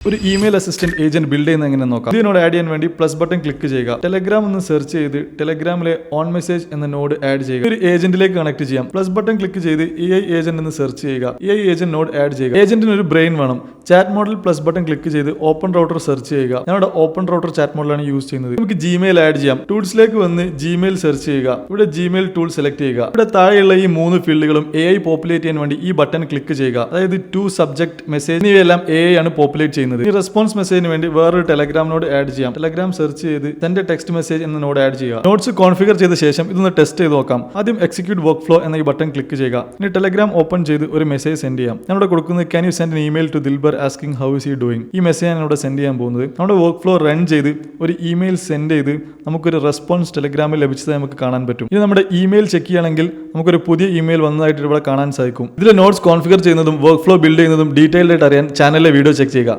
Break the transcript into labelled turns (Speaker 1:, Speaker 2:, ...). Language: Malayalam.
Speaker 1: ഒരു ഇമെയിൽ അസിസ്റ്റന്റ് ഏജന്റ് ബിൽഡ് ചെയ്യുന്ന എങ്ങനെ നോക്കാം. ഇതിനോട് ആഡ് ചെയ്യാൻ വേണ്ടി പ്ലസ് ബട്ടൺ ക്ലിക്ക് ചെയ്യുക. ടെലഗ്രാം എന്ന് സെർച്ച് ചെയ്ത് ടെലഗ്രാമിലെ ഓൺ മെസ്സേജ് എന്ന നോഡ് ആഡ് ചെയ്യുക. ഒരു ഏജന്റിലേക്ക് കണക്ട് ചെയ്യാം. പ്ലസ് ബട്ടൺ ക്ലിക്ക് ചെയ്ത് AI ഏജന്റ് എന്ന് സെർച്ച് ചെയ്യുക. AI ഏജന്റ് നോഡ് ആഡ് ചെയ്യുക. ഏജന്റിന് ഒരു ബ്രെയിൻ വേണം. ചാറ്റ് മോഡിൽ പ്ലസ് ബട്ടൺ ക്ലിക്ക് ചെയ്ത് ഓപ്പൺ റൗട്ടർ സെർച്ച് ചെയ്യുക. ഞാനിവിടെ ഓപ്പൺ റൗട്ടർ ചാറ്റ് മോഡിലാണ് യൂസ് ചെയ്യുന്നത്. നമുക്ക് Gmail ആഡ് ചെയ്യാം. ടൂൾസിലേക്ക് വന്ന് Gmail സെർച്ച് ചെയ്യുക. ഇവിടെ Gmail ടൂൾ സെലക്ട് ചെയ്യുക. ഇവിടെ താഴെയുള്ള ഈ 3 ഫീൽഡുകളും AI പോപ്പുലേറ്റ് ചെയ്യാൻ വേണ്ടി ഈ ബട്ടൺ ക്ലിക്ക് ചെയ്യുക. അതായത് ടു സബ്ജക്ട് മെസ്സേജ് എന്നിവയെല്ലാം AI ആണ് പോപ്പുലേറ്റ് ചെയ്യുന്നത്. ഈ റെസ്പോൺസ് മെസ്സേജിന് വേണ്ടി വേറൊരു ടെലഗ്രാം നോഡ് ആഡ് ചെയ്യാം. ടെലഗ്രാം സെർച്ച് ചെയ്ത് സെൻഡ് ടെക്സ്റ്റ് മെസ്സേജ് എന്ന നോഡ് ആഡ് ചെയ്യുക. നോട്ട്സ് കോൺഫിഗർ ചെയ്ത ശേഷം ഇതൊന്ന് ടെസ്റ്റ് ചെയ്ത് നോക്കാം. ആദ്യം എക്സിക്യൂട്ട് വർക്ക് ഫ്ലോ എന്ന ഈ ബട്ടൺ ക്ലിക്ക് ചെയ്യുക. ഇനി ടെലഗ്രാം ഓപ്പൺ ചെയ്ത് ഒരു മെസ്സേജ് സെൻഡ് ചെയ്യാം. ഞാനിവിടെ കൊടുക്കുന്നത് can you send email to Dilbar asking how is he doing. ഈ മെസ്സേജ് ആണ് ഇവിടെ സെൻഡ് ചെയ്യാൻ പോകുന്നത്. നമ്മുടെ വർക്ക് ഫ്ലോ റൺ ചെയ്ത് ഒരു ഇമെയിൽ സെൻഡ് ചെയ്ത് നമുക്കൊരു റെസ്പോൺസ് ടെലഗ്രാമിൽ ലഭിച്ചതായി നമുക്ക് കാണാൻ പറ്റും. ഇനി നമ്മുടെ ഇമെയിൽ ചെക്ക് ചെയ്യുകയാണെങ്കിൽ നമുക്കൊരു പുതിയ ഇമെയിൽ വന്നതായിട്ട് ഇവിടെ കാണാൻ സാധിക്കും. ഇതിലെ നോട്ട്സ് കോൺഫിഗർ ചെയ്യുന്നതും വർക്ക് ഫ്ലോ ബിൽഡ് ചെയ്യുന്നതും ഡീറ്റെയിൽഡ് ആയിട്ട് അറിയാൻ ചാനലിലെ വീഡിയോ ചെക്ക് ചെയ്യുക.